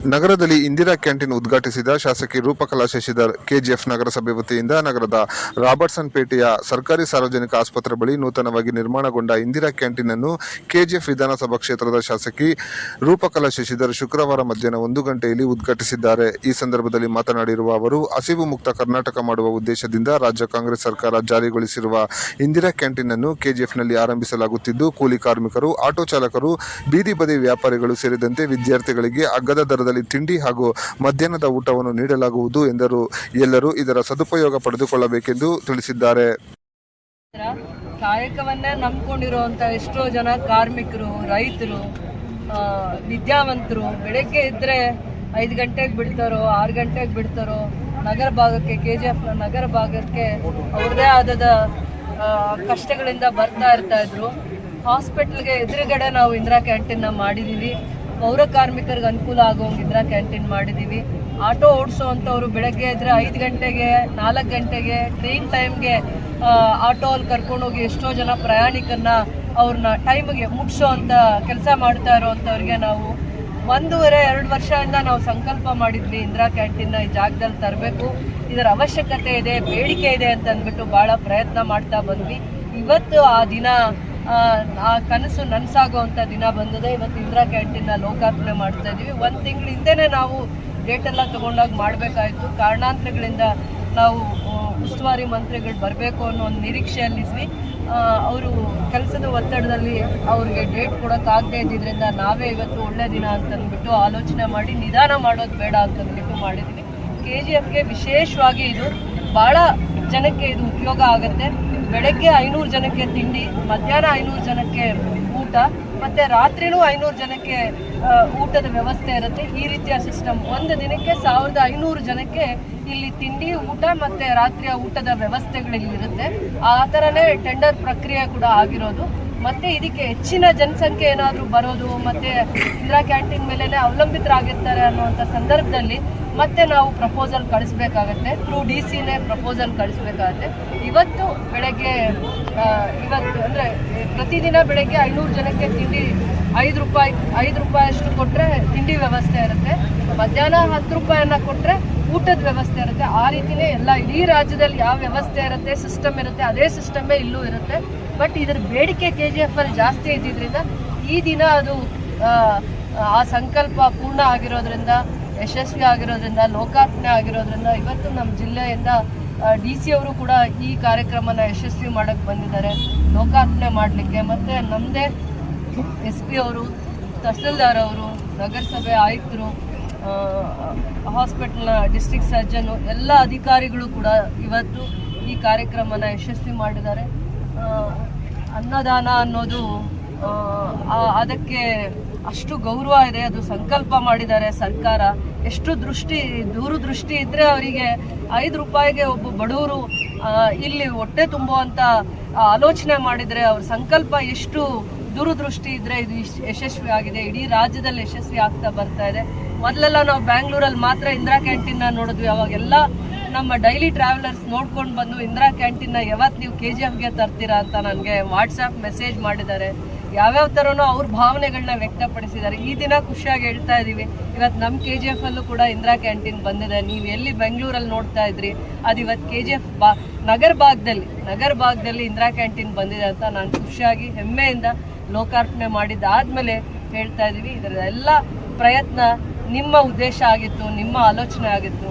ನಗರದಲ್ಲಿ ಇಂದಿರಾ ಕ್ಯಾಂಟೀನ್ ಉದ್ಘಾಟಿಸಿದ ಶಾಸಕಿ ರೂಪಕಲಾ ಶಶಿಧರ್. ಕೆಜಿಎಫ್ ನಗರಸಭೆ ವತಿಯಿಂದ ನಗರದ ರಾಬರ್ಟ್ಸನ್ ಪೇಟೆಯ ಸರ್ಕಾರಿ ಸಾರ್ವಜನಿಕ ಆಸ್ಪತ್ರೆ ಬಳಿ ನೂತನವಾಗಿ ನಿರ್ಮಾಣಗೊಂಡ ಇಂದಿರಾ ಕ್ಯಾಂಟೀನ್ ಅನ್ನು ಕೆಜಿಎಫ್ ವಿಧಾನಸಭಾ ಕ್ಷೇತ್ರದ ಶಾಸಕಿ ರೂಪಕಲಾ ಶಶಿಧರ್ ಶುಕ್ರವಾರ ಮಧ್ಯಾಹ್ನ 1 ಗಂಟೆಯಲ್ಲಿ ಉದ್ಘಾಟಿಸಿದ್ದಾರೆ. ಈ ಸಂದರ್ಭದಲ್ಲಿ ಮಾತನಾಡಿರುವ ಅವರು, ಹಸಿವು ಮುಕ್ತ ಕರ್ನಾಟಕ ಮಾಡುವ ಉದ್ದೇಶದಿಂದ ರಾಜ್ಯ ಕಾಂಗ್ರೆಸ್ ಸರ್ಕಾರ ಜಾರಿಗೊಳಿಸಿರುವ ಇಂದಿರಾ ಕ್ಯಾಂಟೀನ್ ಅನ್ನು ಕೆಜಿಎಫ್ನಲ್ಲಿ ಆರಂಭಿಸಲಾಗುತ್ತಿದ್ದು, ಕೂಲಿ ಕಾರ್ಮಿಕರು, ಆಟೋ ಚಾಲಕರು, ಬೀದಿ ಬದಿ ವ್ಯಾಪಾರಿಗಳು ಸೇರಿದಂತೆ ವಿದ್ಯಾರ್ಥಿಗಳಿಗೆ ಅಗ್ಗದ ದರದಲ್ಲಿ ತಿಂಡಿ ಹಾಗೂ ಮಧ್ಯಾಹ್ನದ ಊಟವನ್ನು ನೀಡಲಾಗುವುದು ಎಂದರು. ಎಲ್ಲರೂ ಇದರ ಸದುಪಯೋಗ ಪಡೆದುಕೊಳ್ಳಬೇಕೆಂದು ತಿಳಿಸಿದ್ದಾರೆ. ಕಾಯಕವನ್ನೇ ನಂಬಿಕೊಂಡಿರುವಂಥ ಎಷ್ಟೋ ಜನ ಕಾರ್ಮಿಕರು, ರೈತರು, ವಿದ್ಯಾವಂತರು ಬೆಳಗ್ಗೆ ಇದ್ದರೆ 5 ಗಂಟೆಗೆ ಬಿಡ್ತಾರೋ 6 ಗಂಟೆಗೆ ಬಿಡ್ತಾರೋ ನಗರ ಭಾಗಕ್ಕೆ, ಕೆಜಿಎಫ್ನ ನಗರ ಭಾಗಕ್ಕೆ ಅವ್ರದೇ ಆದ ಕಷ್ಟಗಳಿಂದ ಬರ್ತಾ ಇದ್ರು. ಹಾಸ್ಪಿಟ್ಲ್ಗೆ ಎದುರುಗಡೆ ನಾವು ಇಂದಿರಾ ಕ್ಯಾಂಟೀನ್ನ ಮಾಡಿದ್ದೀವಿ. ಪೌರ ಕಾರ್ಮಿಕರಿಗೆ ಅನುಕೂಲ ಆಗೋಂಗೆ ಇಂದಿರಾ ಕ್ಯಾಂಟೀನ್ ಮಾಡಿದ್ದೀವಿ. ಆಟೋ ಓಡಿಸೋವಂಥವ್ರು ಬೆಳಗ್ಗೆ ಇದ್ದರೆ 5 ಗಂಟೆಗೆ 4 ಗಂಟೆಗೆ ಟ್ರೈನ್ ಟೈಮ್ಗೆ ಆಟೋಲ್ಲಿ ಕರ್ಕೊಂಡೋಗಿ ಎಷ್ಟೋ ಜನ ಪ್ರಯಾಣಿಕರನ್ನ ಅವ್ರನ್ನ ಟೈಮಿಗೆ ಮುಟ್ಸೋ ಅಂಥ ಕೆಲಸ ಮಾಡ್ತಾ ಇರೋವಂಥವ್ರಿಗೆ ನಾವು 1.5-2 ವರ್ಷದಿಂದ ನಾವು ಸಂಕಲ್ಪ ಮಾಡಿದ್ವಿ, ಇಂದಿರಾ ಕ್ಯಾಂಟೀನ್ನ ಈ ಜಾಗದಲ್ಲಿ ತರಬೇಕು, ಇದರ ಅವಶ್ಯಕತೆ ಇದೆ, ಬೇಡಿಕೆ ಇದೆ ಅಂತ ಅಂದ್ಬಿಟ್ಟು ಭಾಳ ಪ್ರಯತ್ನ ಮಾಡ್ತಾ ಬಂದ್ವಿ. ಇವತ್ತು ಆ ದಿನ, ಆ ಕನಸು ನನಸಾಗುವಂಥ ದಿನ ಬಂದಿದೆ. ಇವತ್ತು ಇಂದಿರಾ ಕ್ಯಾಂಟೀನ್ನ ಲೋಕಾರ್ಪಣೆ ಮಾಡ್ತಾ ಇದ್ದೀವಿ. 1 ತಿಂಗಳ ಹಿಂದೆನೇ ನಾವು ಡೇಟೆಲ್ಲ ತೊಗೊಂಡಾಗ ಮಾಡಬೇಕಾಯಿತು. ಕಾರಣಾಂತರಗಳಿಂದ ನಾವು ಉಸ್ತುವಾರಿ ಮಂತ್ರಿಗಳು ಬರಬೇಕು ಅನ್ನೋ ಒಂದು ನಿರೀಕ್ಷೆಯಲ್ಲಿದ್ವಿ. ಅವರು ಕೆಲಸದ ಒತ್ತಡದಲ್ಲಿ ಅವ್ರಿಗೆ ಡೇಟ್ ಕೊಡೋಕ್ಕಾಗದೇ ಇದ್ದಿದ್ದರಿಂದ ನಾವೇ ಇವತ್ತು ಒಳ್ಳೆ ದಿನ ಅಂತಂದ್ಬಿಟ್ಟು ಆಲೋಚನೆ ಮಾಡಿ ನಿಧಾನ ಮಾಡೋದು ಬೇಡ ಅಂತಂದ್ಬಿಟ್ಟು ಮಾಡಿದ್ವಿ. ಕೆಜಿಎಫ್ಗೆ ವಿಶೇಷವಾಗಿ ಇದು ಭಾಳ ಜನಕ್ಕೆ ಇದು ಉಪಯೋಗ ಆಗುತ್ತೆ. ಬೆಳಗ್ಗೆ 500 ಜನಕ್ಕೆ ತಿಂಡಿ, ಮಧ್ಯಾಹ್ನ 500 ಜನಕ್ಕೆ ಊಟ, ಮತ್ತು ರಾತ್ರಿನೂ 500 ಜನಕ್ಕೆ ಊಟದ ವ್ಯವಸ್ಥೆ ಇರುತ್ತೆ. ಈ ರೀತಿಯ ಸಿಸ್ಟಮ್ ಒಂದು ದಿನಕ್ಕೆ 1500 ಜನಕ್ಕೆ ಇಲ್ಲಿ ತಿಂಡಿ, ಊಟ ಮತ್ತು ರಾತ್ರಿಯ ಊಟದ ವ್ಯವಸ್ಥೆಗಳಿರುತ್ತೆ. ಆ ಥರನೇ ಟೆಂಡರ್ ಪ್ರಕ್ರಿಯೆ ಕೂಡ ಆಗಿರೋದು. ಮತ್ತು ಇದಕ್ಕೆ ಹೆಚ್ಚಿನ ಜನಸಂಖ್ಯೆ ಏನಾದರೂ ಬರೋದು ಮತ್ತು ಇಂದಿರಾ ಕ್ಯಾಂಟೀನ್ ಮೇಲೇ ಅವಲಂಬಿತರಾಗಿರ್ತಾರೆ ಅನ್ನುವಂಥ ಸಂದರ್ಭದಲ್ಲಿ ಮತ್ತೆ ನಾವು ಪ್ರಪೋಸಲ್ ಕಳಿಸ್ಬೇಕಾಗತ್ತೆ. ಥ್ರೂ ಡಿಸಿನೇ ಪ್ರಪೋಸಲ್ ಕಳಿಸ್ಬೇಕಾಗತ್ತೆ. ಇವತ್ತು ಬೆಳಗ್ಗೆ ಅಂದರೆ ಪ್ರತಿದಿನ ಬೆಳಗ್ಗೆ 500 ಜನಕ್ಕೆ ತಿಂಡಿ ₹5 ಅಷ್ಟು ಕೊಟ್ಟರೆ ತಿಂಡಿ ವ್ಯವಸ್ಥೆ ಇರುತ್ತೆ. ಮಧ್ಯಾಹ್ನ ₹10 ಕೊಟ್ಟರೆ ಊಟದ ವ್ಯವಸ್ಥೆ ಇರುತ್ತೆ. ಆ ರೀತಿಯೇ ಎಲ್ಲ ಇಡೀ ರಾಜ್ಯದಲ್ಲಿ ಯಾವ ವ್ಯವಸ್ಥೆ ಇರುತ್ತೆ, ಸಿಸ್ಟಮ್ ಇರುತ್ತೆ, ಅದೇ ಸಿಸ್ಟಮೇ ಇಲ್ಲೂ ಇರುತ್ತೆ. ಬಟ್ ಇದರ ಬೇಡಿಕೆ ಕೆಜಿಎಫಲ್ಲಿ ಜಾಸ್ತಿ ಇದ್ದಿದ್ದರಿಂದ ಈ ದಿನ ಅದು ಆ ಸಂಕಲ್ಪ ಪೂರ್ಣ ಆಗಿರೋದ್ರಿಂದ, ಯಶಸ್ವಿ ಆಗಿರೋದ್ರಿಂದ, ಲೋಕಾರ್ಪಣೆ ಆಗಿರೋದ್ರಿಂದ ಇವತ್ತು ನಮ್ಮ ಜಿಲ್ಲೆಯಿಂದ DC ಅವರು ಕೂಡ ಈ ಕಾರ್ಯಕ್ರಮನ ಯಶಸ್ವಿ ಮಾಡೋಕ್ಕೆ ಬಂದಿದ್ದಾರೆ, ಲೋಕಾರ್ಪಣೆ ಮಾಡಲಿಕ್ಕೆ. ಮತ್ತು ನಮ್ಮದೇ SP ಅವರು, ತಹಸೀಲ್ದಾರ್ ಅವರು, ನಗರಸಭೆ ಆಯುಕ್ತರು, ಹಾಸ್ಪಿಟಲ್ನ ಡಿಸ್ಟ್ರಿಕ್ಟ್ ಸರ್ಜನು, ಎಲ್ಲ ಅಧಿಕಾರಿಗಳು ಕೂಡ ಇವತ್ತು ಈ ಕಾರ್ಯಕ್ರಮನ ಯಶಸ್ವಿ ಮಾಡಿದ್ದಾರೆ. ಅನ್ನದಾನ ಅನ್ನೋದು ಅದಕ್ಕೆ ಅಷ್ಟು ಗೌರವ ಇದೆ. ಅದು ಸಂಕಲ್ಪ ಮಾಡಿದ್ದಾರೆ ಸರ್ಕಾರ. ಎಷ್ಟು ದೂರದೃಷ್ಟಿ ಇದ್ದರೆ ಅವರಿಗೆ ₹5ಗೆ ಒಬ್ಬ ಬಡವರು ಇಲ್ಲಿ ಹೊಟ್ಟೆ ತುಂಬುವಂಥ ಆಲೋಚನೆ ಮಾಡಿದರೆ, ಅವ್ರ ಸಂಕಲ್ಪ ಎಷ್ಟು ದೂರದೃಷ್ಟಿ ಇದ್ದರೆ ಇದು ಯಶಸ್ವಿ ಆಗಿದೆ. ಇಡೀ ರಾಜ್ಯದಲ್ಲಿ ಯಶಸ್ವಿ ಆಗ್ತಾ ಬರ್ತಾ ಇದೆ. ಮೊದಲೆಲ್ಲ ನಾವು ಬ್ಯಾಂಗ್ಳೂರಲ್ಲಿ ಮಾತ್ರ ಇಂದಿರಾ ಕ್ಯಾಂಟೀನ್ನ ನೋಡಿದ್ವಿ. ಅವಾಗೆಲ್ಲ ನಮ್ಮ ಡೈಲಿ ಟ್ರಾವೆಲರ್ಸ್ ನೋಡ್ಕೊಂಡು ಬಂದು ಇಂದಿರಾ ಕ್ಯಾಂಟೀನ್ನ ಯಾವತ್ತು ನೀವು ಕೆಜಿಎಫ್ಗೆ ತರ್ತೀರಾ ಅಂತ ನನಗೆ ವಾಟ್ಸಪ್ ಮೆಸೇಜ್ ಮಾಡಿದ್ದಾರೆ. ಯಾವ್ಯಾವ ಥರನೋ ಅವ್ರ ಭಾವನೆಗಳನ್ನ ವ್ಯಕ್ತಪಡಿಸಿದ್ದಾರೆ. ಈ ದಿನ ಖುಷಿಯಾಗಿ ಹೇಳ್ತಾ ಇದ್ದೀವಿ, ಇವತ್ತು ನಮ್ಮ ಕೆಜಿಎಫಲ್ಲೂ ಕೂಡ ಇಂದಿರಾ ಕ್ಯಾಂಟೀನ್ ಬಂದಿದೆ. ನೀವು ಎಲ್ಲಿ ಬೆಂಗಳೂರಲ್ಲಿ ನೋಡ್ತಾ ಇದ್ರಿ, ಅದು ಇವತ್ತು ಕೆಜಿಎಫ್ ನಗರ ಭಾಗದಲ್ಲಿ ಇಂದಿರಾ ಕ್ಯಾಂಟೀನ್ ಬಂದಿದೆ ಅಂತ ನಾನು ಖುಷಿಯಾಗಿ ಹೆಮ್ಮೆಯಿಂದ ಲೋಕಾರ್ಪಣೆ ಮಾಡಿದ್ದಾದಮೇಲೆ ಹೇಳ್ತಾ ಇದ್ದೀವಿ. ಇದರ ಎಲ್ಲ ಪ್ರಯತ್ನ ನಿಮ್ಮ ಉದ್ದೇಶ ಆಗಿತ್ತು, ನಿಮ್ಮ ಆಲೋಚನೆ ಆಗಿತ್ತು.